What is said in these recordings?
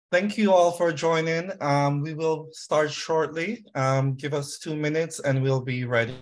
Thank you all for joining. We will start shortly. Give us 2 minutes and we'll be ready.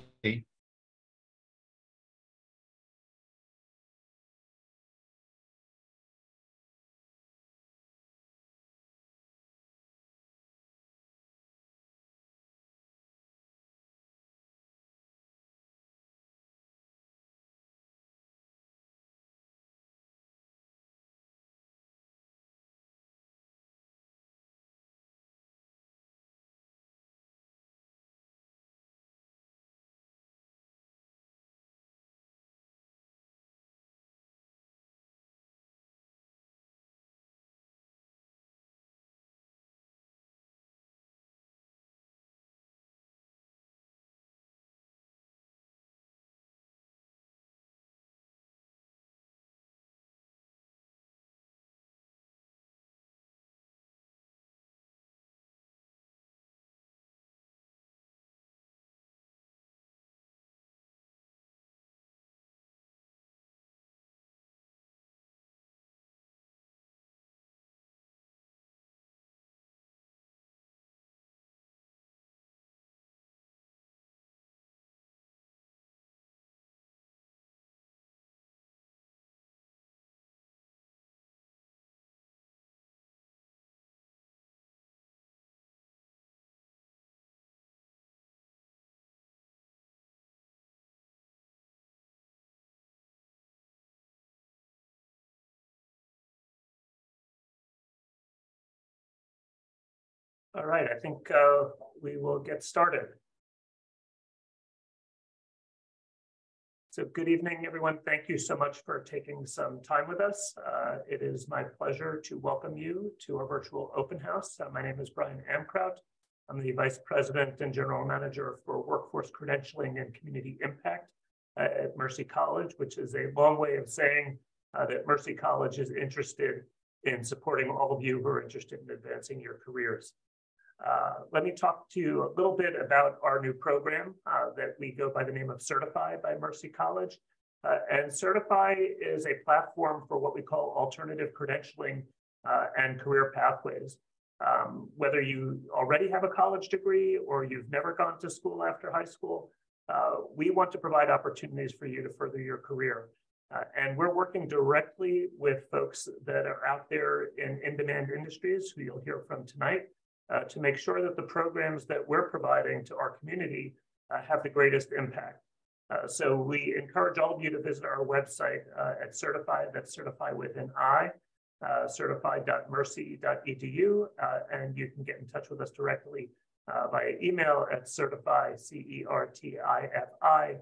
All right, I think we will get started. So good evening, everyone. Thank you so much for taking some time with us. It is my pleasure to welcome you to our virtual open house. My name is Brian Amkraut. I'm the Vice President and General Manager for Workforce Credentialing and Community Impact at Mercy College, which is a long way of saying that Mercy College is interested in supporting all of you who are interested in advancing your careers. Let me talk to you a little bit about our new program that we go by the name of CERTIFi by Mercy College. And CERTIFi is a platform for what we call alternative credentialing and career pathways. Whether you already have a college degree or you've never gone to school after high school, we want to provide opportunities for you to further your career. And we're working directly with folks that are out there in in-demand industries who you'll hear from tonight, to make sure that the programs that we're providing to our community have the greatest impact. So we encourage all of you to visit our website at CERTIFi, that's CERTIFi with an I, certifi.mercy.edu, and you can get in touch with us directly via email at CERTIFi, CERTIFI,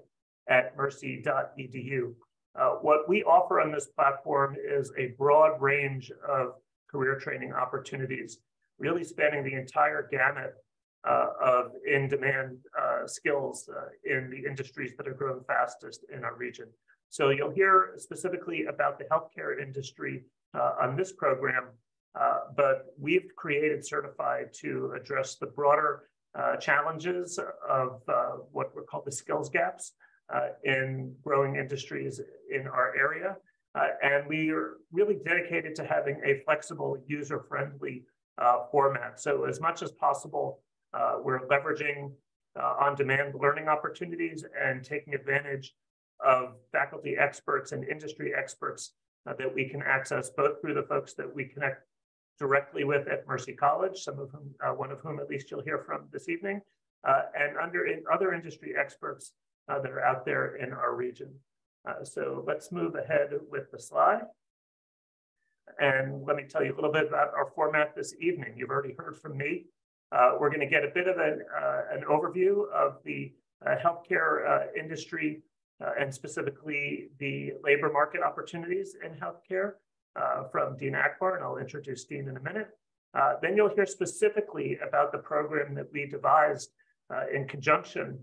@mercy.edu. What we offer on this platform is a broad range of career training opportunities, really spanning the entire gamut of in-demand skills in the industries that are growing fastest in our region. So you'll hear specifically about the healthcare industry on this program, but we've created CERTIFi to address the broader challenges of what were called the skills gaps in growing industries in our area. And we are really dedicated to having a flexible, user-friendly format. So as much as possible, we're leveraging on-demand learning opportunities and taking advantage of faculty experts and industry experts that we can access both through the folks that we connect directly with at Mercy College, some of whom, one of whom at least you'll hear from this evening, and other industry experts that are out there in our region. So let's move ahead with the slide. And let me tell you a little bit about our format this evening. You've already heard from me. We're going to get a bit of an overview of the healthcare industry and specifically the labor market opportunities in healthcare from Dean Akbar, and I'll introduce Dean in a minute. Then you'll hear specifically about the program that we devised in conjunction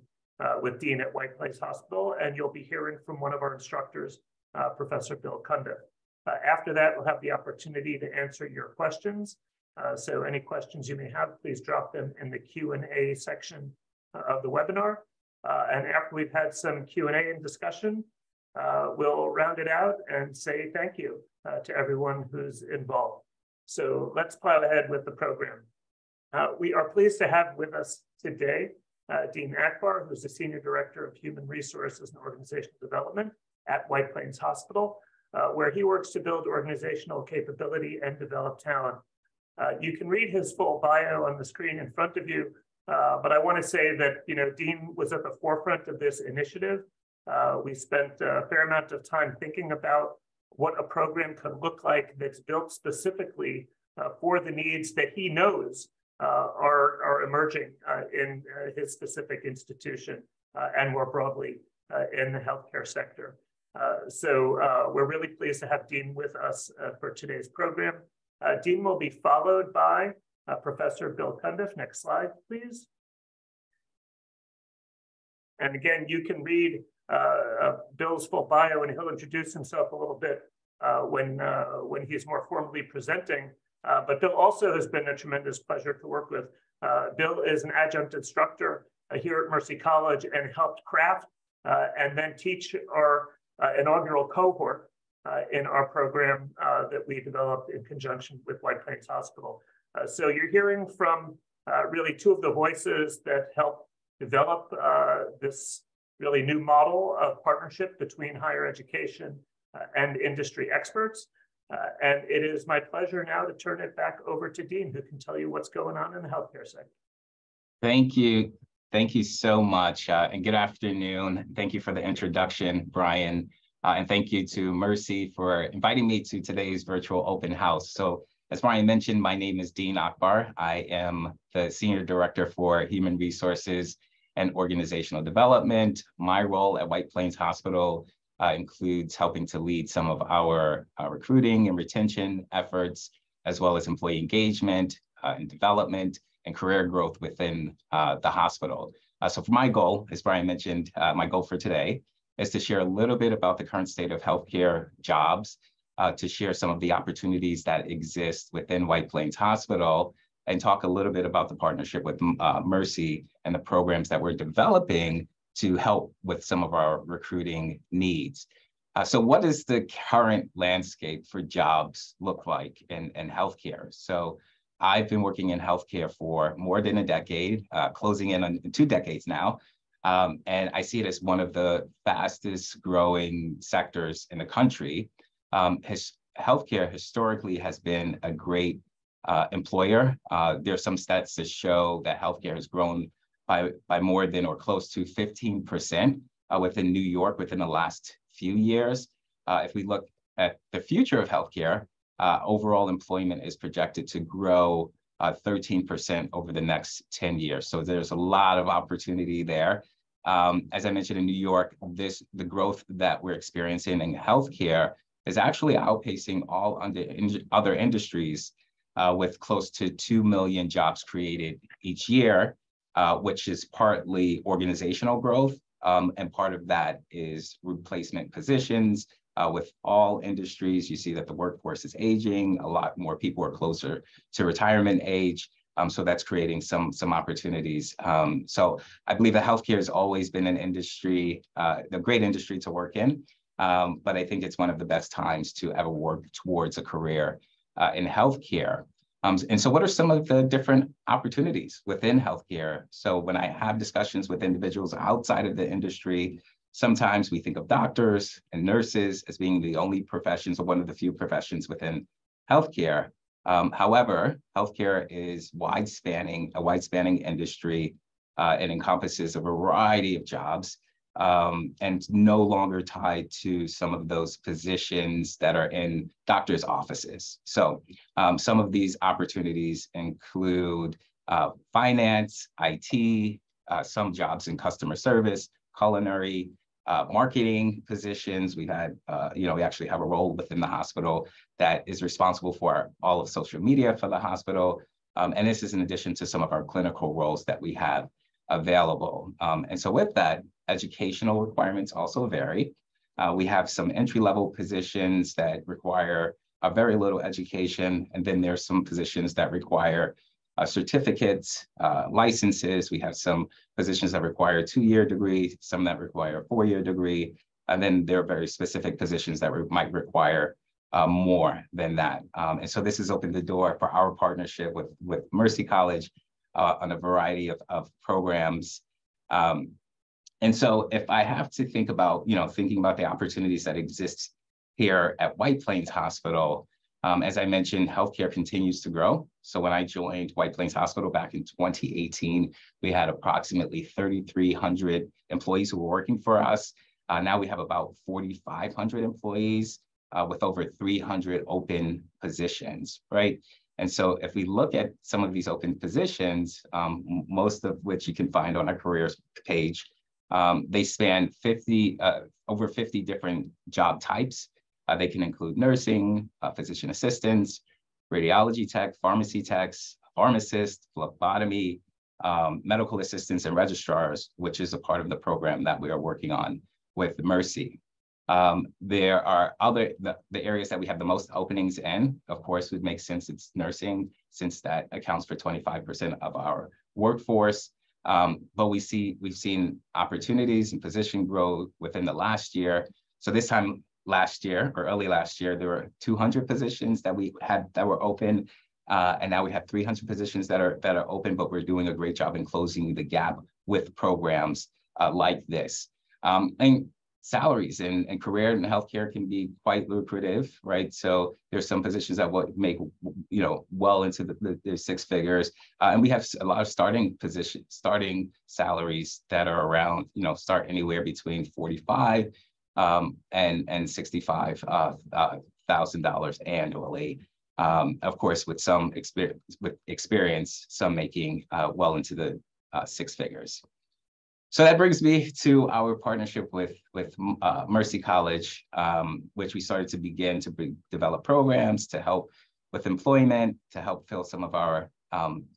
with Dean at White Plains Hospital, and you'll be hearing from one of our instructors, Professor Bill Cundiff. After that, we'll have the opportunity to answer your questions. So any questions you may have, please drop them in the Q&A section of the webinar. And after we've had some Q&A and discussion, we'll round it out and say thank you to everyone who's involved. So let's plow ahead with the program. We are pleased to have with us today Dean Akbar, who's the Senior Director of Human Resources and Organizational Development at White Plains Hospital, where he works to build organizational capability and develop talent. You can read his full bio on the screen in front of you, but I want to say that Dean was at the forefront of this initiative. We spent a fair amount of time thinking about what a program could look like that's built specifically for the needs that he knows are emerging in his specific institution and more broadly in the healthcare sector. So we're really pleased to have Dean with us for today's program. Dean will be followed by Professor Bill Cundiff. Next slide, please. And again, you can read Bill's full bio, and he'll introduce himself a little bit when he's more formally presenting. But Bill also has been a tremendous pleasure to work with. Bill is an adjunct instructor here at Mercy College and helped craft and then teach our inaugural cohort in our program that we developed in conjunction with White Plains Hospital. So you're hearing from really two of the voices that help develop this really new model of partnership between higher education and industry experts. And it is my pleasure now to turn it back over to Dean, who can tell you what's going on in the healthcare sector. Thank you. Thank you so much, and good afternoon. Thank you for the introduction, Brian, and thank you to Mercy for inviting me to today's virtual open house. So as Brian mentioned, my name is Dean Akbar. I am the Senior Director for Human Resources and Organizational Development. My role at White Plains Hospital includes helping to lead some of our recruiting and retention efforts, as well as employee engagement and development and career growth within the hospital. So for my goal, as Brian mentioned, my goal for today is to share a little bit about the current state of healthcare jobs, to share some of the opportunities that exist within White Plains Hospital, and talk a little bit about the partnership with Mercy and the programs that we're developing to help with some of our recruiting needs. So what does the current landscape for jobs look like in healthcare? So I've been working in healthcare for more than a decade, closing in on 2 decades now. And I see it as one of the fastest growing sectors in the country. Healthcare historically has been a great employer. There are some stats that show that healthcare has grown by more than or close to 15% within New York within the last few years. If we look at the future of healthcare, overall employment is projected to grow 13% over the next 10 years. So there's a lot of opportunity there. As I mentioned in New York, the growth that we're experiencing in healthcare is actually outpacing all other industries with close to 2 million jobs created each year, which is partly organizational growth, and part of that is replacement positions. With all industries, you see that the workforce is aging. A lot more people are closer to retirement age. So that's creating some opportunities. So I believe that healthcare has always been an industry, a great industry to work in. But I think it's one of the best times to ever work towards a career in healthcare. And so what are some of the different opportunities within healthcare? So when I have discussions with individuals outside of the industry, sometimes we think of doctors and nurses as being the only professions or one of the few professions within healthcare. However, healthcare is a wide-spanning industry. It encompasses a variety of jobs. and no longer tied to some of those positions that are in doctors' offices. So some of these opportunities include finance, IT, some jobs in customer service, culinary, marketing positions. We had, we actually have a role within the hospital that is responsible for all of social media for the hospital. And this is in addition to some of our clinical roles that we have available. And so with that, educational requirements also vary. We have some entry-level positions that require a very little education, and then there's some positions that require certificates, licenses. We have some positions that require a 2-year degree, some that require a 4-year degree, and then there are very specific positions that might require more than that. And so this has opened the door for our partnership with Mercy College on a variety of programs. And so if I have to think about, thinking about the opportunities that exist here at White Plains Hospital, as I mentioned, healthcare continues to grow. So when I joined White Plains Hospital back in 2018, we had approximately 3,300 employees who were working for us. Now we have about 4,500 employees with over 300 open positions, right? And so if we look at some of these open positions, most of which you can find on our careers page, they span over 50 different job types. They can include nursing, physician assistants, radiology tech, pharmacy techs, pharmacists, phlebotomy, medical assistants, and registrars, which is a part of the program that we are working on with Mercy. There are the areas that we have the most openings in. Of course, it makes sense it's nursing, since that accounts for 25% of our workforce. But we've seen opportunities and position growth within the last year. So this time last year, or early last year, there were 200 positions that we had that were open, and now we have 300 positions that are open. But we're doing a great job in closing the gap with programs like this. And salaries and career in healthcare can be quite lucrative, right? So there's some positions that would make, well into the 6 figures. And we have a lot of starting salaries that are around, start anywhere between $45,000 and $65,000 annually. Of course, with some experience, some making well into the 6 figures. So that brings me to our partnership with Mercy College, which we started to begin to develop programs to help with employment, to help fill some of our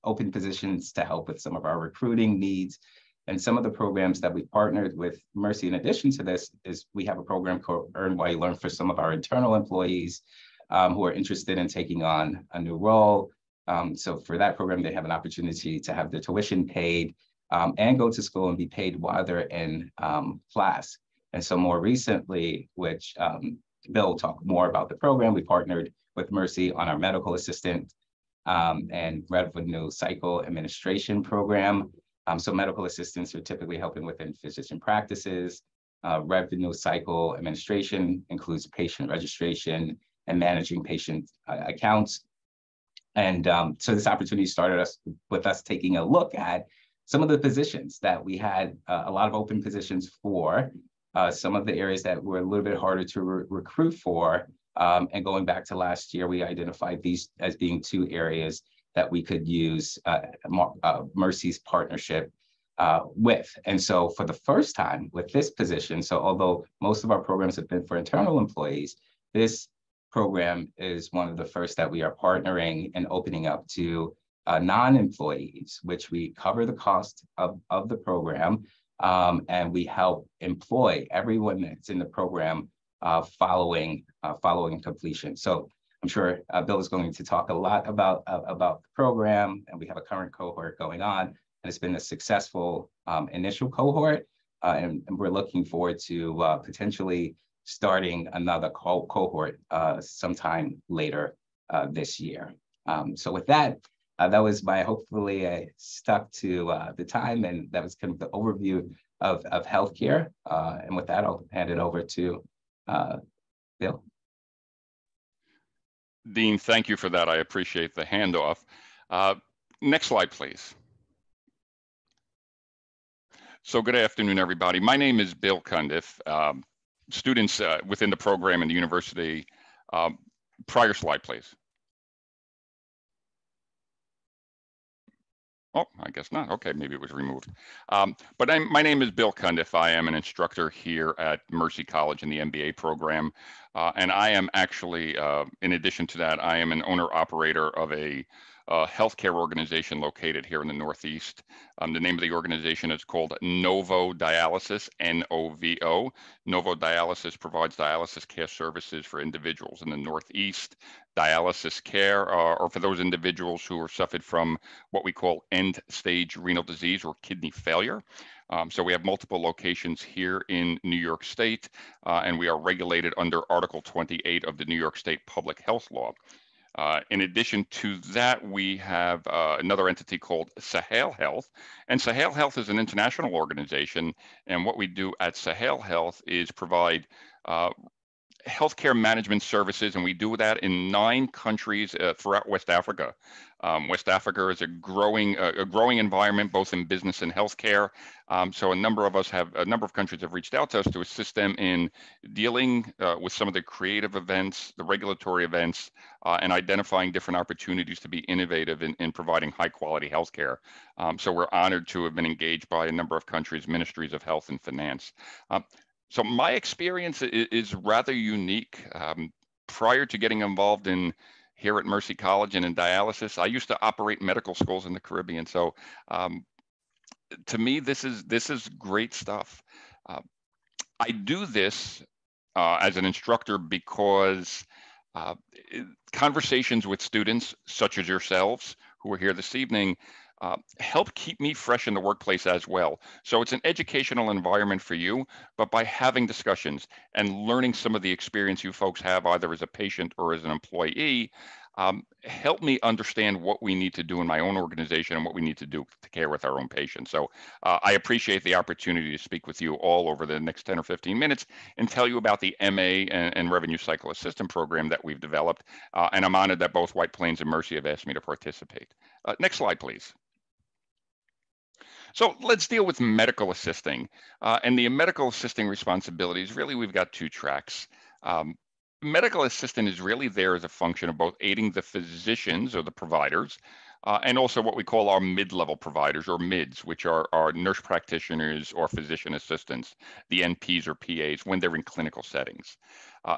open positions, to help with some of our recruiting needs. And some of the programs that we partnered with Mercy in addition to this is we have a program called Earn While You Learn for some of our internal employees who are interested in taking on a new role. So for that program, they have an opportunity to have their tuition paid and go to school and be paid while they're in class. And so more recently, which Bill will talk more about the program, we partnered with Mercy on our medical assistant and revenue cycle administration program. So medical assistants are typically helping within physician practices. Revenue cycle administration includes patient registration and managing patient accounts. And so this opportunity started with us taking a look at some of the positions that we had a lot of open positions for, some of the areas that were a little bit harder to recruit for. And going back to last year, we identified these as being 2 areas that we could use Mercy's partnership with. And so for the first time with this position, so although most of our programs have been for internal employees, this program is one of the first that we are partnering and opening up to non-employees, which we cover the cost of the program, and we help employ everyone that's in the program following completion. So I'm sure Bill is going to talk a lot about the program, and we have a current cohort going on, and it's been a successful initial cohort, and we're looking forward to potentially starting another cohort sometime later this year. So with that, that was hopefully I stuck to the time, and that was kind of the overview of healthcare. And with that, I'll hand it over to Bill. Dean, thank you for that. I appreciate the handoff. Next slide, please. So good afternoon, everybody. My name is Bill Cundiff. Students within the program in the university, prior slide, please. Oh, I guess not. Okay, maybe it was removed. But my name is Bill Cundiff. I am an instructor here at Mercy College in the MBA program. And I am actually, in addition to that, I am an owner-operator of a healthcare organization located here in the Northeast. The name of the organization is called Novo Dialysis, N-O-V-O. Novo Dialysis provides dialysis care services for individuals in the Northeast. Dialysis care, or for those individuals who are suffered from what we call end-stage renal disease or kidney failure. So we have multiple locations here in New York State, and we are regulated under Article 28 of the New York State Public Health Law. In addition to that, we have another entity called Sahel Health. And Sahel Health is an international organization. And what we do at Sahel Health is provide healthcare management services, and we do that in 9 countries throughout West Africa. West Africa is a growing environment, both in business and healthcare. So a number of countries have reached out to us to assist them in dealing with some of the creative events, the regulatory events, and identifying different opportunities to be innovative in providing high quality healthcare. So we're honored to have been engaged by a number of countries' ministries of health and finance. So my experience is rather unique. Prior to getting involved here at Mercy College and in dialysis, I used to operate medical schools in the Caribbean. So to me, this is great stuff. I do this as an instructor because conversations with students such as yourselves who are here this evening help keep me fresh in the workplace as well. So it's an educational environment for you, but by having discussions and learning some of the experience you folks have either as a patient or as an employee, help me understand what we need to do in my own organization and what we need to do to care with our own patients. So I appreciate the opportunity to speak with you all over the next 10 or 15 minutes and tell you about the MA and Revenue Cycle Assistant program that we've developed. And I'm honored that both White Plains and Mercy have asked me to participate. Next slide, please. So let's deal with medical assisting. And the medical assisting responsibilities, really, we've got 2 tracks. Medical assistant is really there as a function of both aiding the physicians or the providers, and also what we call our mid-level providers or MIDs, which are our nurse practitioners or physician assistants, the NPs or PAs, when they're in clinical settings.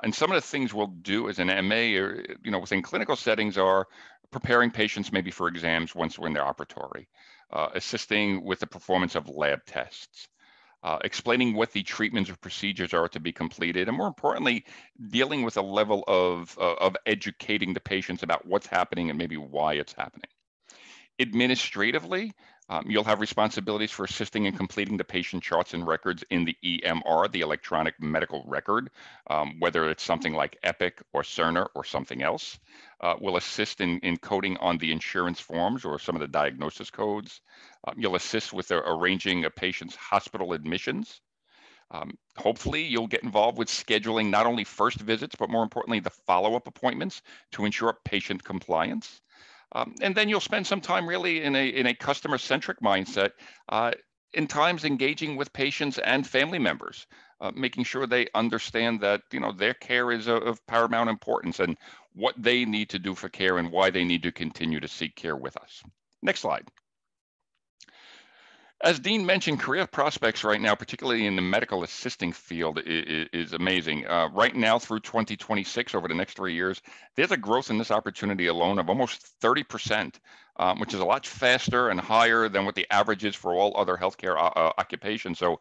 And some of the things we'll do as an MA, or, within clinical settings are preparing patients maybe for exams once we're in their operatory, assisting with the performance of lab tests, explaining what the treatments or procedures are to be completed, and more importantly, dealing with a level of educating the patients about what's happening and maybe why it's happening. Administratively, you'll have responsibilities for assisting in completing the patient charts and records in the EMR, the electronic medical record, whether it's something like Epic or Cerner or something else. We'll assist in coding on the insurance forms or some of the diagnosis codes. You'll assist with arranging a patient's hospital admissions. Hopefully, you'll get involved with scheduling not only first visits, but more importantly, the follow-up appointments to ensure patient compliance. And then you'll spend some time really in a customer-centric mindset, in times engaging with patients and family members, making sure they understand that their care is of paramount importance and what they need to do for care and why they need to continue to seek care with us. Next slide. As Dean mentioned, career prospects right now, particularly in the medical assisting field, is amazing. Right now through 2026, over the next 3 years, there's a growth in this opportunity alone of almost 30%, which is a lot faster and higher than what the average is for all other healthcare occupations. So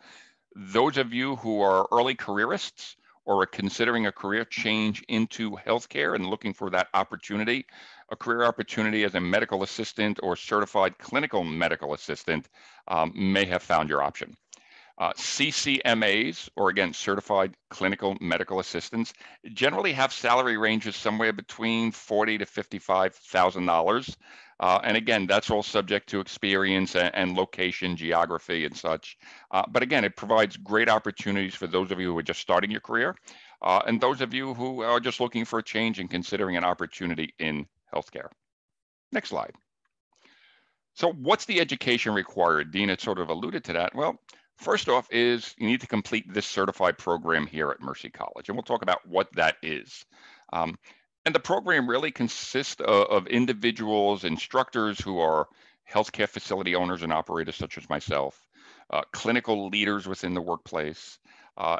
those of you who are early careerists or are considering a career change into healthcare and looking for that opportunity, a career opportunity as a medical assistant or certified clinical medical assistant may have found your option. CCMAs, or again, certified clinical medical assistants, generally have salary ranges somewhere between $40,000 to $55,000. And again, that's all subject to experience and location, geography, and such. But again, it provides great opportunities for those of you who are just starting your career, and those of you who are just looking for a change and considering an opportunity in healthcare. Next slide. So what's the education required? Dean had sort of alluded to that. Well, First off is you need to complete this certified program here at Mercy College, and we'll talk about what that is. Um, and the program really consists of individuals, instructors who are healthcare facility owners and operators such as myself, clinical leaders within the workplace,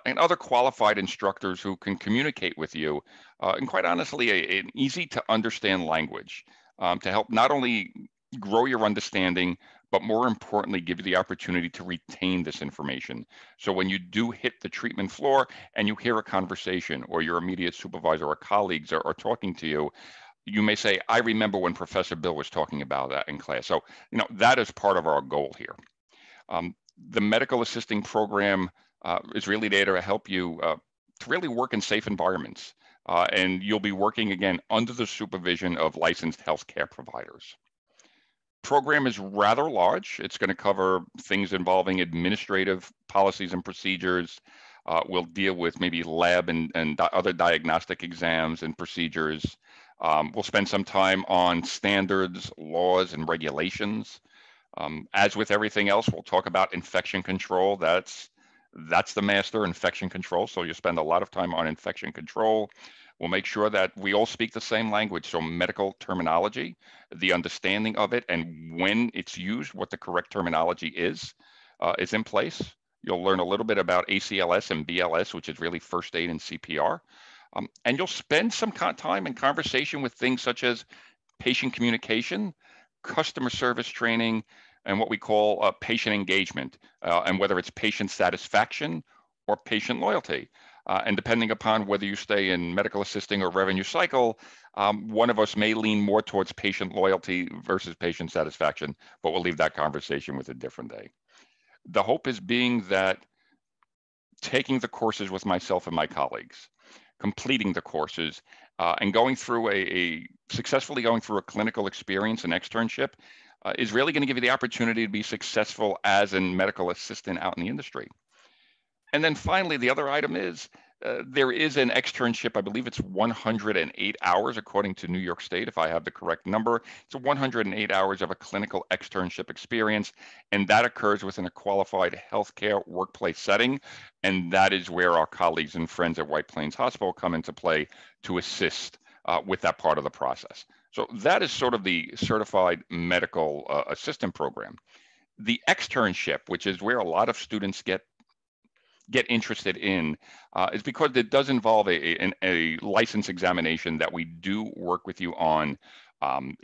and other qualified instructors who can communicate with you, and quite honestly, an easy to understand language to help not only grow your understanding, but more importantly, give you the opportunity to retain this information. So when you do hit the treatment floor and you hear a conversation or your immediate supervisor or colleagues are talking to you, you may say, I remember when Professor Bill was talking about that in class. So, that is part of our goal here. The medical assisting program is really there to help you to really work in safe environments. And you'll be working again under the supervision of licensed healthcare providers. Program is rather large. It's going to cover things involving administrative policies and procedures. We'll deal with maybe lab and other diagnostic exams and procedures. We'll spend some time on standards, laws, and regulations. As with everything else, we'll talk about infection control. That's the master, infection control. So you spend a lot of time on infection control. We'll make sure that we all speak the same language. So medical terminology, the understanding of it, and when it's used, what the correct terminology is in place. You'll learn a little bit about ACLS and BLS, which is really first aid and CPR. And you'll spend some time in conversation with things such as patient communication, customer service training, and what we call patient engagement, and whether it's patient satisfaction or patient loyalty. And depending upon whether you stay in medical assisting or revenue cycle, one of us may lean more towards patient loyalty versus patient satisfaction, but we'll leave that conversation with a different day. The hope is being that taking the courses with myself and my colleagues, completing the courses, and going through successfully going through a clinical experience and externship is really going to give you the opportunity to be successful as a medical assistant out in the industry. And then finally, the other item is there is an externship. I believe it's 108 hours, according to New York State, if I have the correct number. It's 108 hours of a clinical externship experience, and that occurs within a qualified healthcare workplace setting. And that is where our colleagues and friends at White Plains Hospital come into play to assist with that part of the process. So that is sort of the certified medical assistant program. The externship, which is where a lot of students get interested in, is because it does involve a license examination that we do work with you on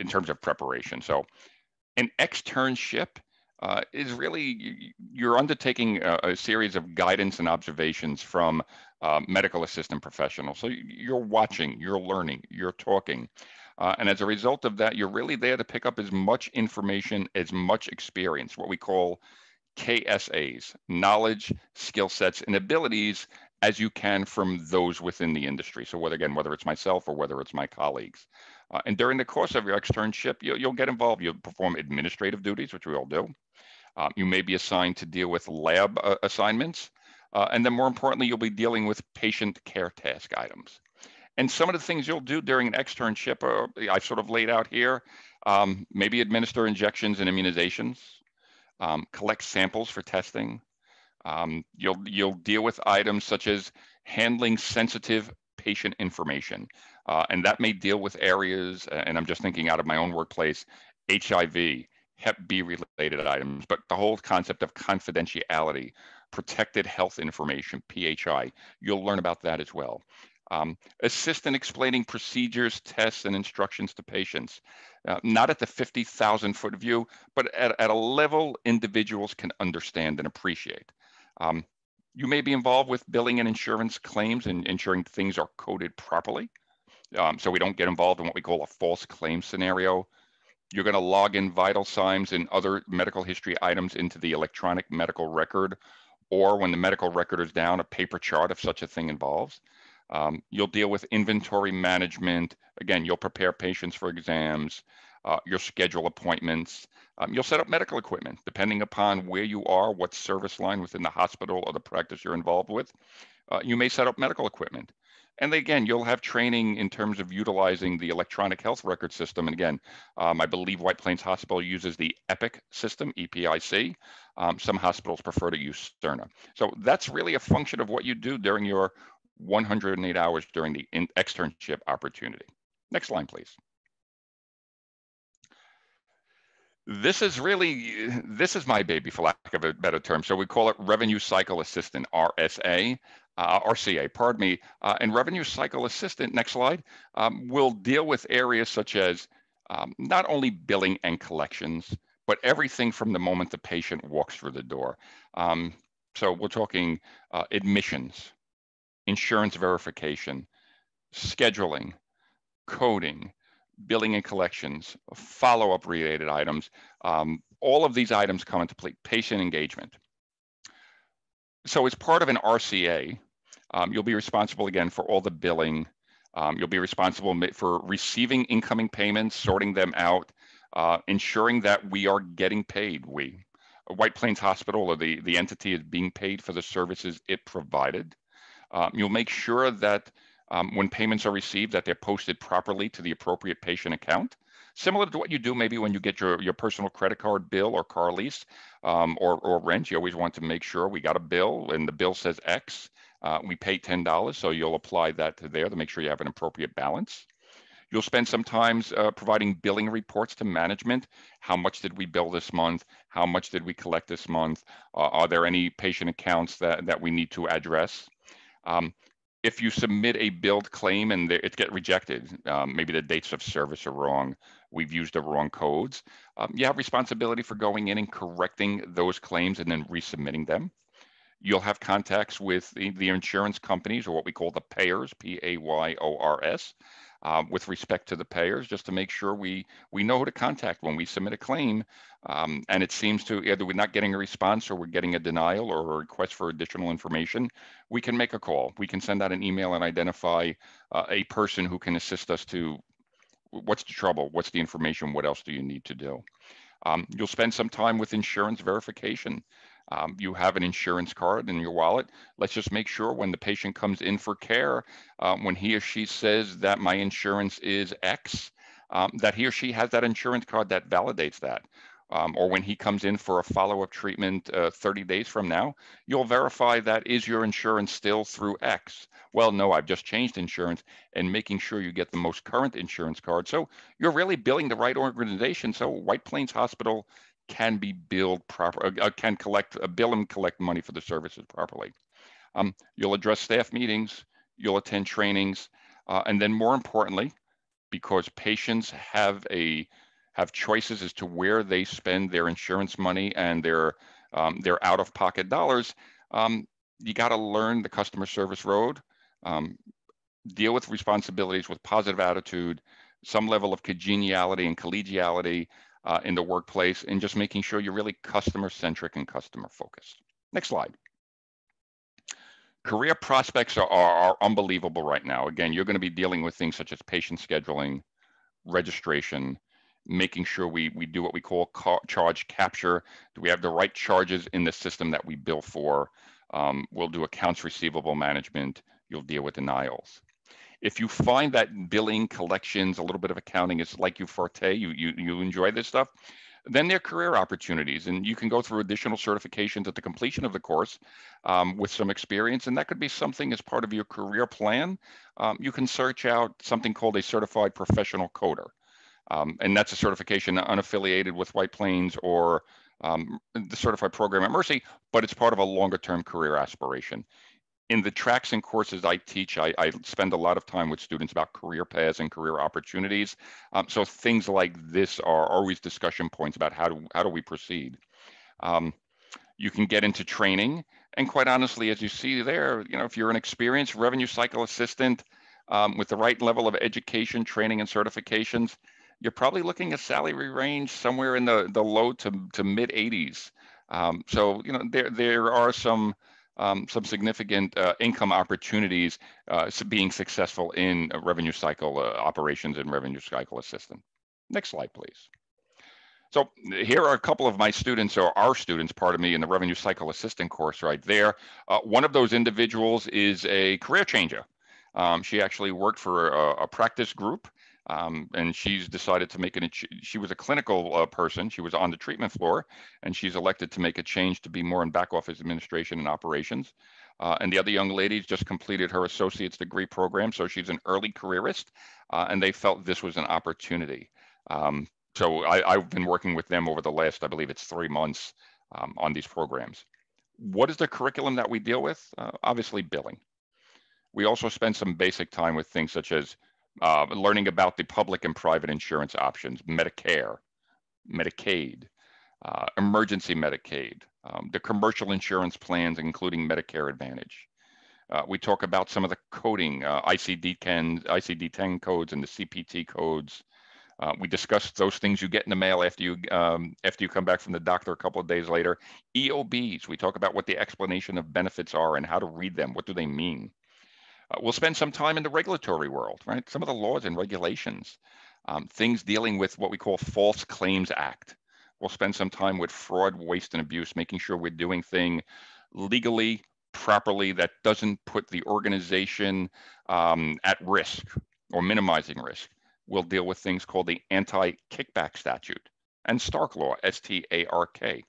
in terms of preparation. So an externship is really, you're undertaking a series of guidance and observations from medical assistant professionals. So you're watching, you're learning, you're talking. And as a result of that, you're really there to pick up as much information, as much experience, what we call KSAs, knowledge, skill sets, and abilities as you can from those within the industry. So whether it's myself or whether it's my colleagues. And during the course of your externship, you'll get involved. You'll perform administrative duties, which we all do. You may be assigned to deal with lab assignments. And then more importantly, you'll be dealing with patient care task items. And some of the things you'll do during an externship I've sort of laid out here. Maybe administer injections and immunizations. Collect samples for testing. You'll deal with items such as handling sensitive patient information. And that may deal with areas, and I'm just thinking out of my own workplace, HIV, Hep B related items, but the whole concept of confidentiality, protected health information, PHI, you'll learn about that as well. Assist in explaining procedures, tests, and instructions to patients. Not at the 50,000 foot view, but at a level individuals can understand and appreciate. You may be involved with billing and insurance claims and ensuring things are coded properly. So we don't get involved in what we call a false claim scenario. You're going to log in vital signs and other medical history items into the electronic medical record, or when the medical record is down, a paper chart if such a thing involves. You'll deal with inventory management. Again, you'll prepare patients for exams. You'll schedule appointments. You'll set up medical equipment, depending upon where you are, what service line within the hospital or the practice you're involved with. You may set up medical equipment. And again, you'll have training in terms of utilizing the electronic health record system. And again, I believe White Plains Hospital uses the EPIC system, EPIC. Some hospitals prefer to use Cerna. So that's really a function of what you do during your 108 hours during the externship opportunity. Next line, please. This is my baby, for lack of a better term. So we call it Revenue Cycle Assistant, RCA, pardon me. And Revenue Cycle Assistant, next slide, will deal with areas such as not only billing and collections, but everything from the moment the patient walks through the door. So we're talking admissions, insurance verification, scheduling, coding, billing and collections, follow-up related items. All of these items come into play, patient engagement. So as part of an RCA, you'll be responsible again for all the billing. You'll be responsible for receiving incoming payments, sorting them out, ensuring that we are getting paid. White Plains Hospital, or the entity, is being paid for the services it provided. You'll make sure that when payments are received, that they're posted properly to the appropriate patient account. Similar to what you do maybe when you get your personal credit card bill or car lease or rent. You always want to make sure we got a bill and the bill says X. We pay $10, so you'll apply that to there to make sure you have an appropriate balance. You'll spend some time providing billing reports to management. How much did we bill this month? How much did we collect this month? Are there any patient accounts that we need to address? If you submit a billed claim and it gets rejected, maybe the dates of service are wrong, we've used the wrong codes, you have responsibility for going in and correcting those claims and then resubmitting them. You'll have contacts with the insurance companies, or what we call the payers, P-A-Y-O-R-S, with respect to the payers, just to make sure we know who to contact when we submit a claim. And it seems to either we're not getting a response or we're getting a denial or a request for additional information, we can make a call. We can send out an email and identify a person who can assist us to what's the trouble, what's the information, what else do you need to do. You'll spend some time with insurance verification. You have an insurance card in your wallet. Let's just make sure when the patient comes in for care, when he or she says that my insurance is X, that he or she has that insurance card that validates that. Or when he comes in for a follow-up treatment 30 days from now, you'll verify that is your insurance still through X? Well, no, I've just changed insurance, and making sure you get the most current insurance card. So you're really billing the right organization. So White Plains Hospital can be billed proper, can bill and collect money for the services properly. You'll address staff meetings, you'll attend trainings, and then more importantly, because patients have choices as to where they spend their insurance money and their out-of-pocket dollars, you got to learn the customer service road, deal with responsibilities with positive attitude, some level of congeniality and collegiality in the workplace, and just making sure you're really customer-centric and customer-focused. Next slide. Career prospects are unbelievable right now. Again, you're going to be dealing with things such as patient scheduling, registration, making sure we do what we call charge capture. Do we have the right charges in the system that we bill for? We'll do accounts receivable management. You'll deal with denials. If you find that billing, collections, a little bit of accounting is like your forte, you enjoy this stuff, then there are career opportunities, and you can go through additional certifications at the completion of the course with some experience, and that could be something as part of your career plan. You can search out something called a certified professional coder, and that's a certification unaffiliated with White Plains or the certified program at Mercy, but it's part of a longer-term career aspiration. In the tracks and courses I teach, I spend a lot of time with students about career paths and career opportunities. So things like this are always discussion points about how do we proceed. You can get into training, and quite honestly, as you see there, if you're an experienced revenue cycle assistant with the right level of education, training, and certifications, you're probably looking at salary range somewhere in the low to mid 80s. So there are some significant income opportunities being successful in revenue cycle operations and revenue cycle assistant. Next slide, please. So here are a couple of my students, or our students, pardon me, in the revenue cycle assistant course right there. One of those individuals is a career changer. She actually worked for a practice group, and she's decided to make she was a clinical person. She was on the treatment floor, and she's elected to make a change to be more in back office administration and operations. And the other young lady just completed her associate's degree program, so she's an early careerist, and they felt this was an opportunity. So I've been working with them over the last, I believe it's 3 months on these programs. What is the curriculum that we deal with? Obviously billing. We also spend some basic time with things such as learning about the public and private insurance options, Medicare, Medicaid, emergency Medicaid, the commercial insurance plans, including Medicare Advantage. We talk about some of the coding, ICD-10 codes and the CPT codes. We discuss those things you get in the mail after you come back from the doctor a couple of days later. EOBs, we talk about what the explanation of benefits are and how to read them. What do they mean? We'll spend some time in the regulatory world, right? Some of the laws and regulations, things dealing with what we call False Claims Act. We'll spend some time with fraud, waste, and abuse, making sure we're doing things legally, properly, that doesn't put the organization at risk or minimizing risk. We'll deal with things called the Anti-Kickback Statute and Stark Law, STARK.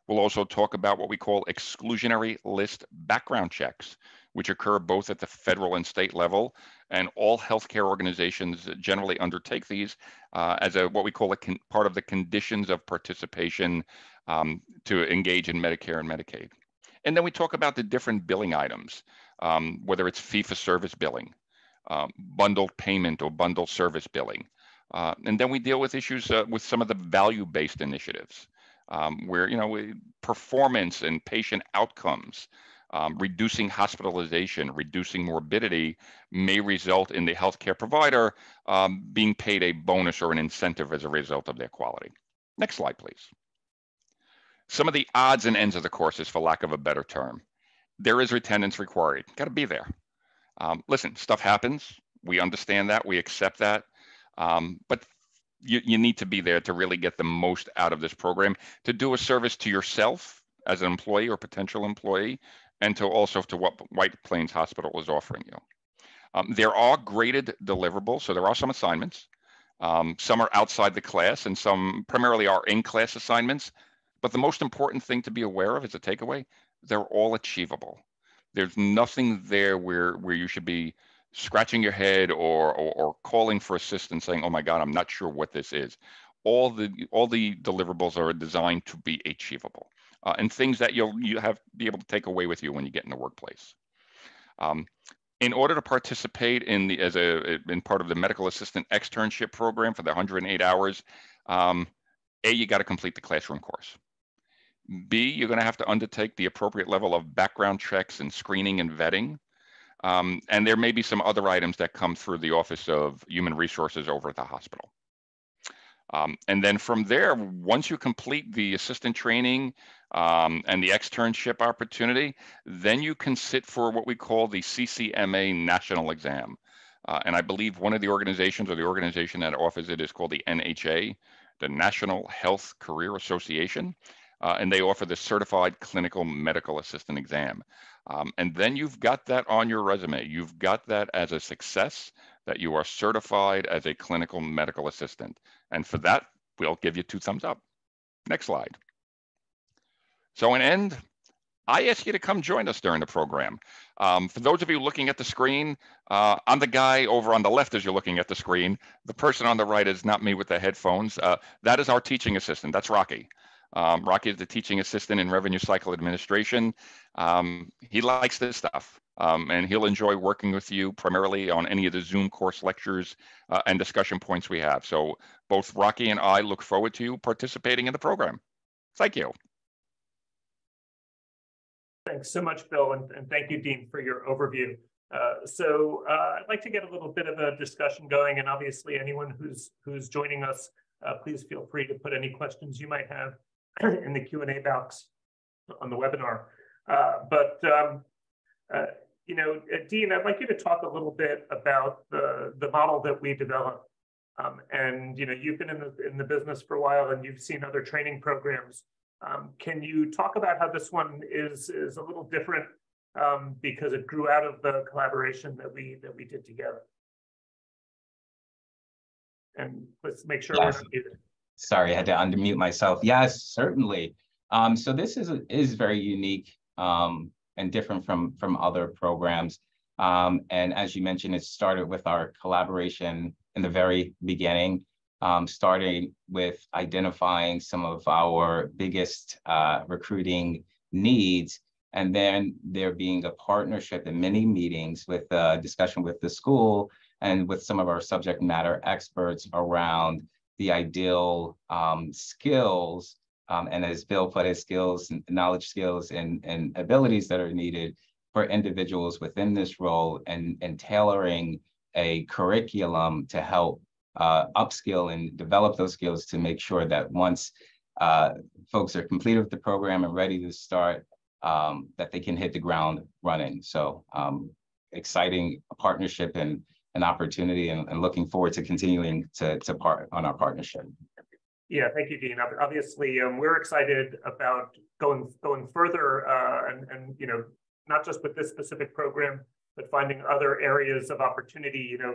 We'll also talk about what we call exclusionary list background checks, which occur both at the federal and state level, and all healthcare organizations generally undertake these as what we call part of the conditions of participation to engage in Medicare and Medicaid. And then we talk about the different billing items, whether it's fee-for-service billing, bundled payment or bundled service billing. And then we deal with issues with some of the value-based initiatives, where performance and patient outcomes, reducing hospitalization, reducing morbidity may result in the healthcare provider being paid a bonus or an incentive as a result of their quality. Next slide, please. Some of the odds and ends of the courses, for lack of a better term. There is attendance required. Got to be there. Listen, stuff happens. We understand that. We accept that. But you need to be there to really get the most out of this program, to do a service to yourself as an employee or potential employee, and to also to what White Plains Hospital is offering you. There are graded deliverables, so there are some assignments. Some are outside the class, and some primarily are in-class assignments. But the most important thing to be aware of as a takeaway, they're all achievable. There's nothing there where you should be scratching your head or calling for assistance saying, oh my God, I'm not sure what this is. All the deliverables are designed to be achievable and things that you be able to take away with you when you get in the workplace. In order to participate in part of the medical assistant externship program for the 108 hours, you got to complete the classroom course. B, you're going to have to undertake the appropriate level of background checks and screening and vetting. And there may be some other items that come through the Office of Human Resources over at the hospital. And then from there, once you complete the assistant training and the externship opportunity, then you can sit for what we call the CCMA national exam. And I believe one of the organizations, or the organization that offers it, is called the NHA, the National Health Career Association. And they offer the Certified Clinical Medical Assistant exam. And then you've got that on your resume. You've got that as a success, that you are certified as a clinical medical assistant. And for that, we'll give you 2 thumbs up. Next slide. So in end, I ask you to come join us during the program. For those of you looking at the screen, I'm the guy over on the left as you're looking at the screen. The person on the right is not me with the headphones. That is our teaching assistant. That's Rocky. Rocky is the teaching assistant in revenue cycle administration. He likes this stuff, and he'll enjoy working with you primarily on any of the Zoom course lectures and discussion points we have. So both Rocky and I look forward to you participating in the program. Thank you. Thanks so much, Bill, and thank you, Dean, for your overview. So I'd like to get a little bit of a discussion going, and obviously anyone who's joining us, please feel free to put any questions you might have in the Q&A box on the webinar. Dean, I'd like you to talk a little bit about the model that we developed. And you've been in the business for a while, and you've seen other training programs. Can you talk about how this one is a little different because it grew out of the collaboration that we did together. And let's make sure we're not muted. Sorry, I had to unmute myself. Yes, certainly. So this is very unique and different from other programs. And as you mentioned, it started with our collaboration in the very beginning, starting with identifying some of our biggest recruiting needs, and then there being a partnership in many meetings with discussion with the school and with some of our subject matter experts around the ideal skills, and as Bill put it, skills, and knowledge, skills, and abilities that are needed for individuals within this role, and tailoring a curriculum to help upskill and develop those skills to make sure that once folks are completed with the program and ready to start, that they can hit the ground running. So exciting partnership and an opportunity, and looking forward to continuing to part on our partnership. Yeah, thank you, Dean. Obviously, we're excited about going further, and you know, not just with this specific program, but finding other areas of opportunity. You know,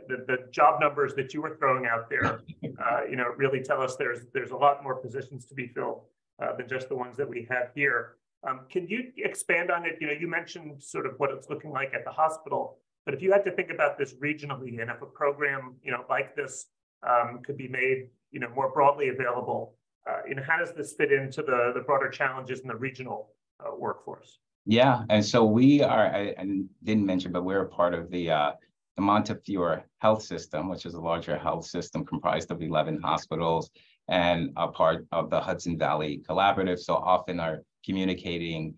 the job numbers that you were throwing out there, you know, really tell us there's a lot more positions to be filled than just the ones that we have here. Can you expand on it? You know, you mentioned sort of what it's looking like at the hospital, but if you had to think about this regionally, and if a program, you know, like this could be made, you know, more broadly available, you know, how does this fit into the broader challenges in the regional workforce? Yeah, and so we are, I didn't mention, but we're a part of the Montefiore Health System, which is a larger health system comprised of 11 hospitals, and a part of the Hudson Valley Collaborative. So often are communicating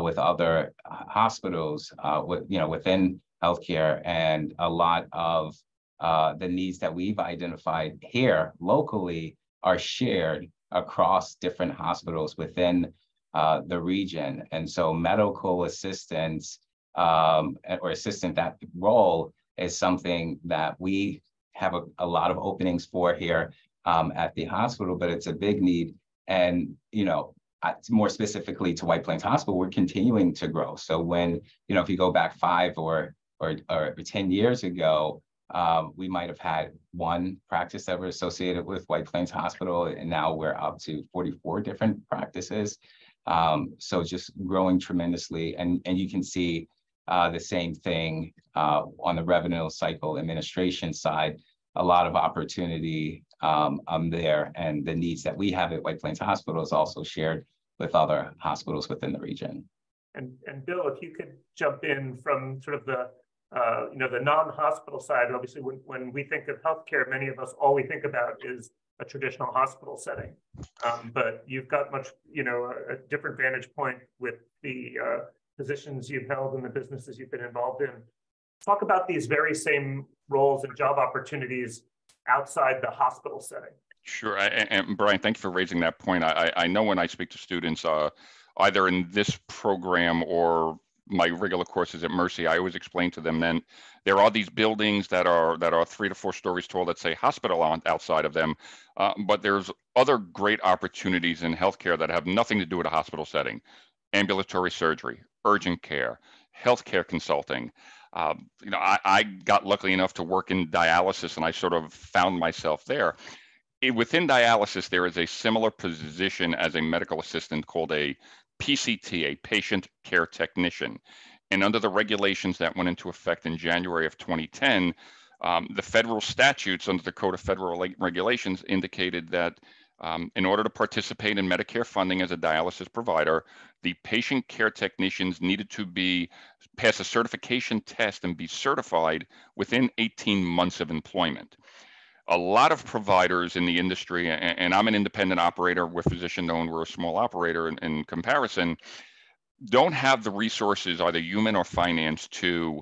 with other hospitals, within healthcare, and a lot of the needs that we've identified here locally are shared across different hospitals within the region. And so medical assistance or assistant, that role is something that we have a lot of openings for here at the hospital, but it's a big need. And, you know, more specifically to White Plains Hospital, we're continuing to grow. So when, you know, if you go back 5 or 10 years ago, we might have had one practice that were associated with White Plains Hospital, and now we're up to 44 different practices. So just growing tremendously, and you can see the same thing on the revenue cycle administration side. A lot of opportunity there, and the needs that we have at White Plains Hospital is also shared with other hospitals within the region. And Bill, if you could jump in from sort of the the non-hospital side. Obviously, when we think of healthcare, many of us, all we think about is a traditional hospital setting. But you've got much, a different vantage point with the positions you've held and the businesses you've been involved in. Talk about these very same roles and job opportunities outside the hospital setting. Sure, and Brian, thank you for raising that point. I know when I speak to students, either in this program or my regular courses at Mercy, I always explain to them then there are these buildings that are 3 to 4 stories tall that say hospital outside of them, but there's other great opportunities in healthcare that have nothing to do with a hospital setting: ambulatory surgery, urgent care, healthcare consulting. I got lucky enough to work in dialysis, and I sort of found myself there. Within dialysis, there is a similar position as a medical assistant called a PCT, a patient care technician. And under the regulations that went into effect in January of 2010, the federal statutes under the Code of Federal Regulations indicated that in order to participate in Medicare funding as a dialysis provider, the patient care technicians needed to pass a certification test and be certified within 18 months of employment. A lot of providers in the industry, and I'm an independent operator, we're physician-owned, we're a small operator in comparison, don't have the resources, either human or finance, to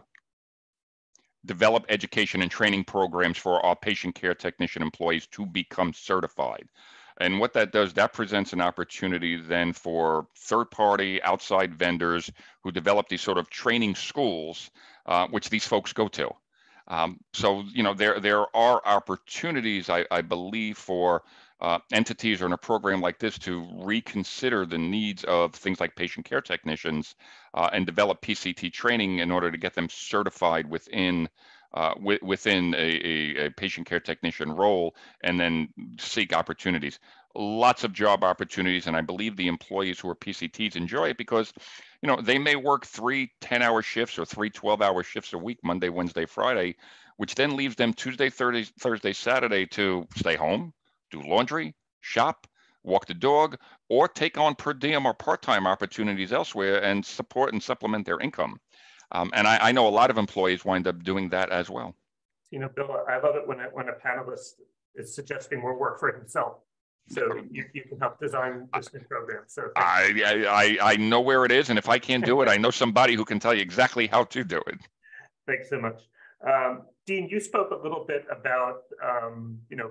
develop education and training programs for our patient care technician employees to become certified. And what that does, that presents an opportunity then for third-party outside vendors who develop these sort of training schools, which these folks go to. So, there are opportunities, I believe, for entities or in a program like this to reconsider the needs of things like patient care technicians and develop PCT training in order to get them certified within a patient care technician role, and then seek opportunities. Lots of job opportunities, and I believe the employees who are PCTs enjoy it because, they may work 3 10-hour shifts or 3 12-hour shifts a week, Monday, Wednesday, Friday, which then leaves them Tuesday, Thursday, Saturday to stay home, do laundry, shop, walk the dog, or take on per diem or part-time opportunities elsewhere and support and supplement their income. And I know a lot of employees wind up doing that as well. Bill, I love it when a panelist is suggesting more work for himself. So you can help design this new program. So I know where it is, and if I can't do it, I know somebody who can tell you exactly how to do it. Thanks so much. Dean, you spoke a little bit about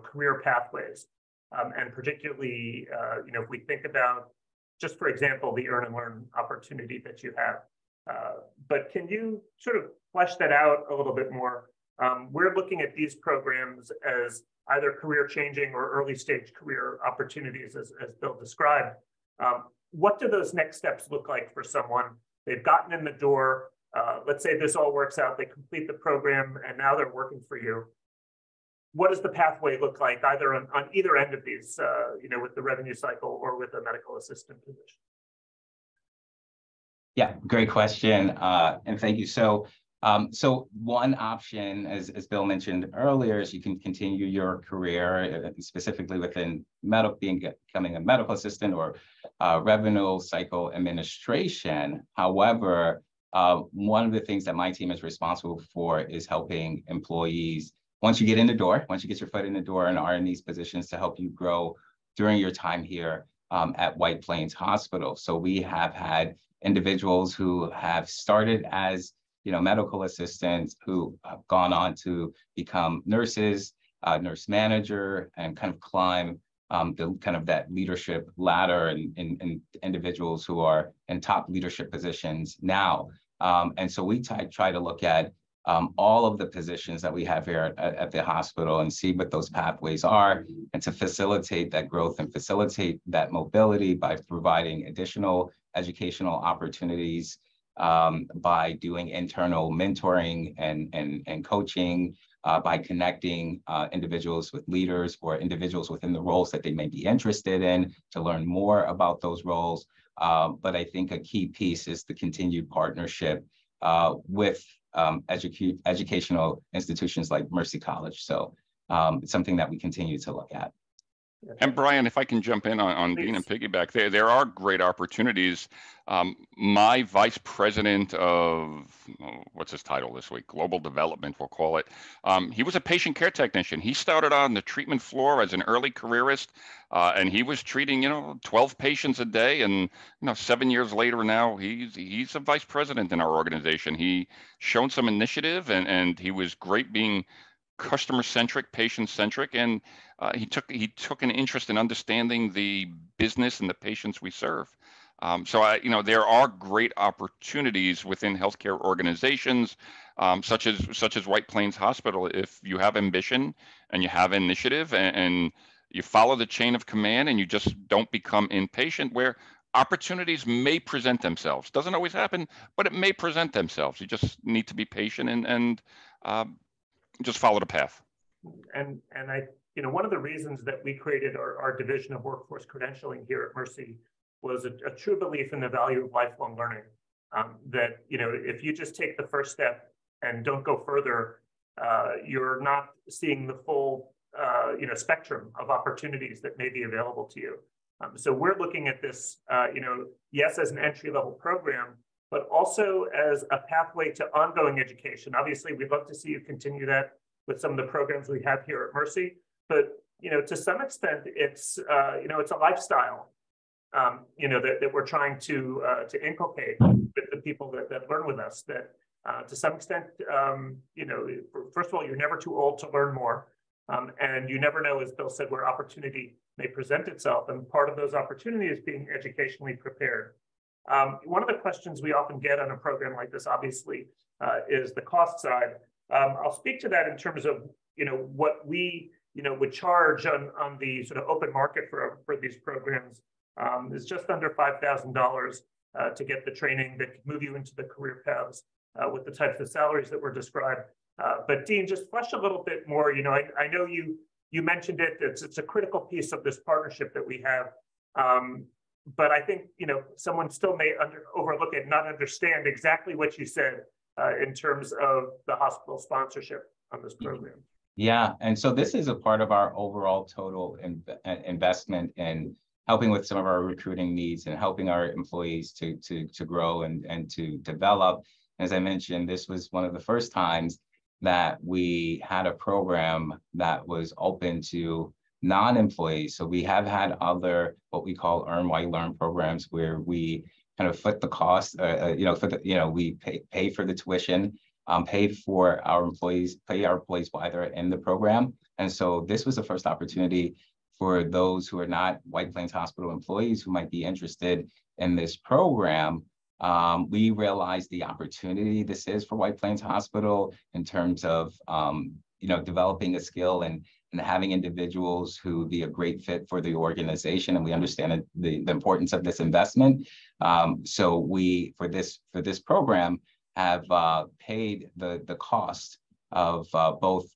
career pathways, and particularly if we think about, just for example, the earn and learn opportunity that you have. But can you sort of flesh that out a little bit more? We're looking at these programs as either career changing or early stage career opportunities, as Bill described. What do those next steps look like for someone? They've gotten in the door. Let's say this all works out, they complete the program, and now they're working for you. What does the pathway look like, either on either end of these, with the revenue cycle or with a medical assistant position? Yeah, great question, and thank you. So one option, as Bill mentioned earlier, is you can continue your career specifically within becoming a medical assistant or revenue cycle administration. However, one of the things that my team is responsible for is helping employees, once you get in the door, once you get your foot in the door and are in these positions, to help you grow during your time here at White Plains Hospital. So we have had individuals who have started as medical assistants who have gone on to become nurses, nurse manager, and kind of climb that leadership ladder, and individuals who are in top leadership positions now. And so we try to look at all of the positions that we have here at the hospital and see what those pathways are, and to facilitate that growth and facilitate that mobility by providing additional educational opportunities, by doing internal mentoring and coaching, by connecting individuals with leaders or individuals within the roles that they may be interested in to learn more about those roles. But I think a key piece is the continued partnership with educational institutions like Mercy College. So it's something that we continue to look at. And Brian, if I can jump in on Dean and piggyback, there are great opportunities. My vice president of, what's his title this week? Global Development, we'll call it. He was a patient care technician. He started on the treatment floor as an early careerist, and he was treating, 12 patients a day. And 7 years later now, he's a vice president in our organization. He shown some initiative, and he was great being customer-centric, patient-centric, and he took an interest in understanding the business and the patients we serve. So there are great opportunities within healthcare organizations, such as White Plains Hospital. If you have ambition and you have initiative, and you follow the chain of command, and you just don't become impatient, where opportunities may present themselves. Doesn't always happen, but it may present themselves. You just need to be patient and just follow the path. And I, one of the reasons that we created our division of workforce credentialing here at Mercy was a true belief in the value of lifelong learning. That, if you just take the first step and don't go further, you're not seeing the full, spectrum of opportunities that may be available to you. So we're looking at this, yes, as an entry-level program, but also as a pathway to ongoing education. Obviously, we'd love to see you continue that with some of the programs we have here at Mercy, but to some extent, it's it's a lifestyle, that we're trying to inculcate with the people that learn with us. That to some extent, first of all, you're never too old to learn more, and you never know, as Bill said, where opportunity may present itself, and part of those opportunities is being educationally prepared. One of the questions we often get on a program like this, obviously, is the cost side. I'll speak to that in terms of what we would charge on the sort of open market for these programs is just under $5,000 to get the training that could move you into the career paths with the types of salaries that were described. But Dean, just flesh a little bit more. I know you mentioned it. It's a critical piece of this partnership that we have. But I think someone still may overlook it, not understand exactly what you said in terms of the hospital sponsorship on this program. Yeah, and so this is a part of our overall total investment in helping with some of our recruiting needs and helping our employees to grow and to develop. As I mentioned, this was one of the first times that we had a program that was open to non-employees. So we have had other what we call earn while you learn programs where we kind of foot the cost, we pay for the tuition, pay our employees while they're in the program. And so this was the first opportunity for those who are not White Plains Hospital employees who might be interested in this program. We realized the opportunity this is for White Plains Hospital in terms of developing a skill and having individuals who would be a great fit for the organization. And we understand the importance of this investment. So we, for this program, have paid the cost of both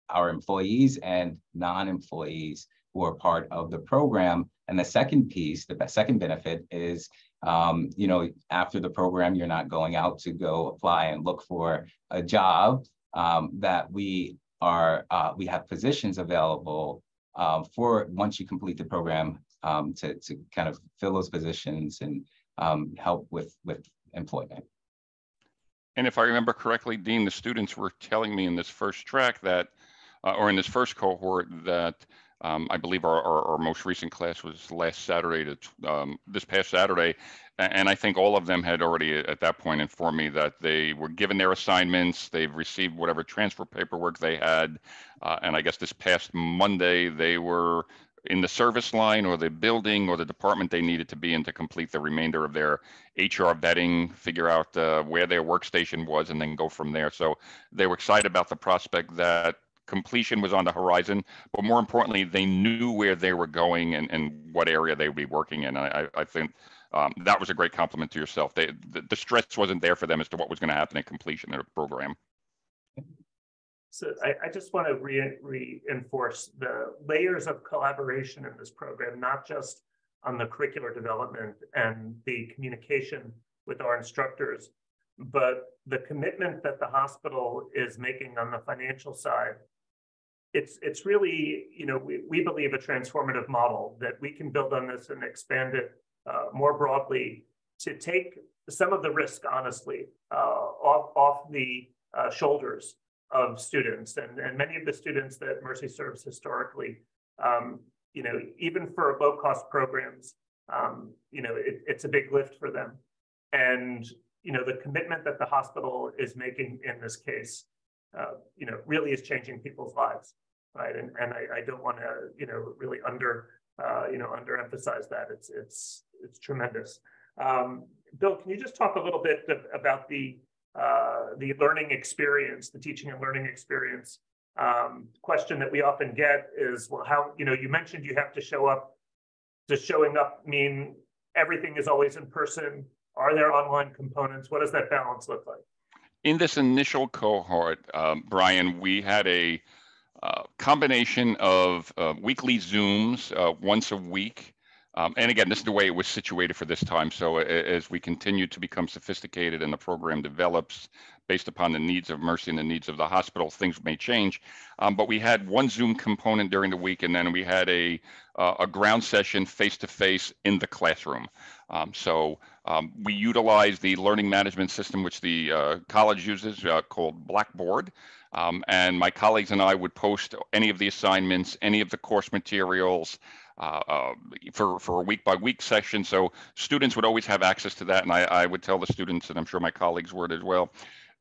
our employees and non-employees who are part of the program. And the second piece, the second benefit is, after the program, you're not going out to go apply and look for a job, that we have positions available for once you complete the program to kind of fill those positions and help with employment. And if I remember correctly, Dean, the students were telling me in this first track that, or in this first cohort, that I believe our most recent class was last Saturday, this past Saturday, and I think all of them had already at that point informed me that they were given their assignments, they've received whatever transfer paperwork they had, and I guess this past Monday they were in the service line or the building or the department they needed to be in to complete the remainder of their HR vetting, figure out where their workstation was, and then go from there. So they were excited about the prospect that completion was on the horizon, but more importantly, they knew where they were going and what area they would be working in. I think that was a great compliment to yourself. The stress wasn't there for them as to what was going to happen at completion of the program. So I just want to reinforce the layers of collaboration in this program, not just on the curricular development and the communication with our instructors, but the commitment that the hospital is making on the financial side. It's really, we believe a transformative model that we can build on this and expand it more broadly to take some of the risk, honestly, off the shoulders of students. And many of the students that Mercy serves historically, even for low-cost programs, it's a big lift for them. And, the commitment that the hospital is making in this case, really is changing people's lives, right? And I don't want to, really underemphasize that. It's tremendous. Bill, can you just talk a little bit about the learning experience, the teaching and learning experience? Question that we often get is, well, how, you mentioned you have to show up. Does showing up mean everything is always in person? Are there online components? What does that balance look like? In this initial cohort, Brian, we had a combination of weekly Zooms once a week. And again, this is the way it was situated for this time. So as we continue to become sophisticated and the program develops based upon the needs of Mercy and the needs of the hospital, things may change. But we had one Zoom component during the week, and then we had a ground session face-to-face in the classroom. So we utilize the learning management system, which the college uses, called Blackboard. And my colleagues and I would post any of the assignments, any of the course materials, for a week-by-week session. So students would always have access to that. And I would tell the students, and I'm sure my colleagues would as well,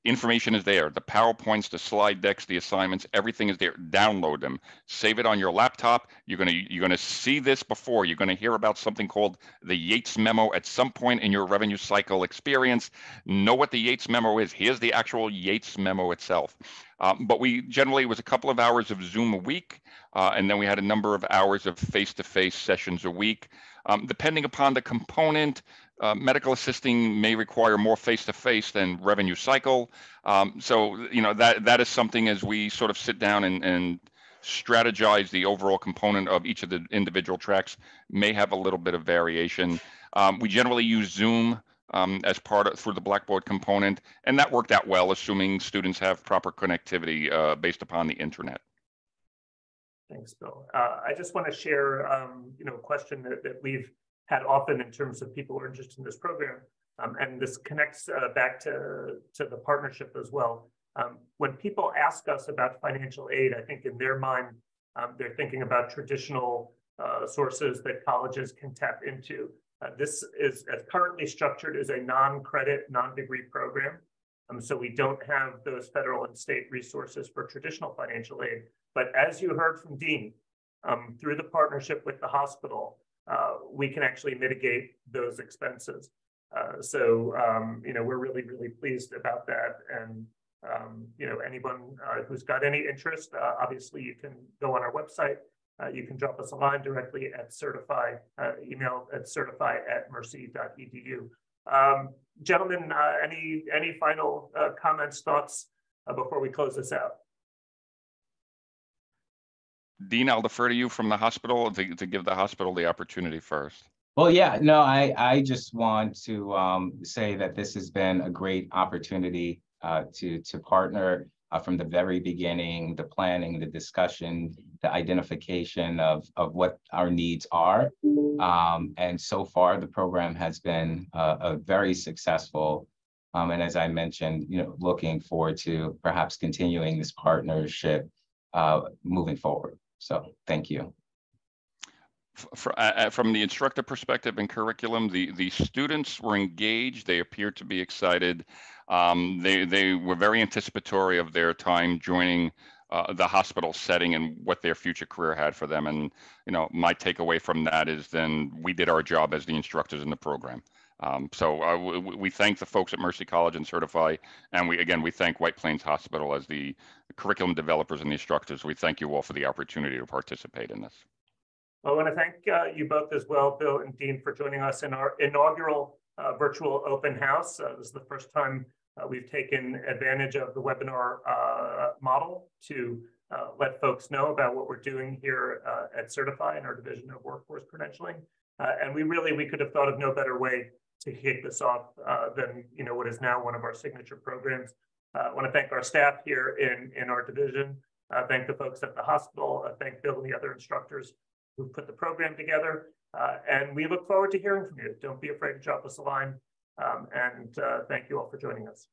Information is there. The PowerPoints, the slide decks, the assignments, everything is there. Download them. Save it on your laptop. You're gonna see this before. You're gonna hear about something called the Yates Memo at some point in your revenue cycle experience. Know what the Yates Memo is. Here's the actual Yates Memo itself. But we generally, it was a couple of hours of Zoom a week, and then we had a number of hours of face-to-face sessions a week. Depending upon the component, medical assisting may require more face-to-face than revenue cycle. So, you know, that is something as we sort of sit down and strategize the overall component of each of the individual tracks may have a little bit of variation. We generally use Zoom as part of through the Blackboard component, and that worked out well, assuming students have proper connectivity based upon the internet. Thanks, Bill. I just want to share, you know, a question that we've had often in terms of people who are interested in this program, and this connects back to the partnership as well. When people ask us about financial aid, I think in their mind, they're thinking about traditional sources that colleges can tap into. This is as currently structured as a non-credit, non-degree program. So we don't have those federal and state resources for traditional financial aid. But as you heard from Dean, through the partnership with the hospital, we can actually mitigate those expenses. So, you know, we're really, really pleased about that. And, you know, anyone who's got any interest, obviously you can go on our website. You can drop us a line directly at CERTIFi, email at certifi@mercy.edu. Gentlemen, any final comments, thoughts before we close this out? Dean, I'll defer to you from the hospital to give the hospital the opportunity first. Well, yeah, no, I just want to say that this has been a great opportunity to partner from the very beginning, the planning, the discussion, the identification of what our needs are. And so far, the program has been a very successful. And as I mentioned, you know, looking forward to perhaps continuing this partnership moving forward. So thank you. From the instructor perspective and curriculum, the students were engaged. They appeared to be excited. They were very anticipatory of their time joining the hospital setting and what their future career had for them. And, you know, my takeaway from that is then we did our job as the instructors in the program. So we thank the folks at Mercy College and CERTIFi, and we thank White Plains Hospital as the curriculum developers and the instructors. We thank you all for the opportunity to participate in this. I want to thank you both as well, Bill and Dean, for joining us in our inaugural virtual open house. This is the first time we've taken advantage of the webinar model to let folks know about what we're doing here at CERTIFi in our Division of Workforce Credentialing. And we could have thought of no better way to kick this off than, you know, what is now one of our signature programs. I want to thank our staff here in our division. Thank the folks at the hospital. Thank Bill and the other instructors who put the program together. And we look forward to hearing from you. Don't be afraid to drop us a line. And thank you all for joining us.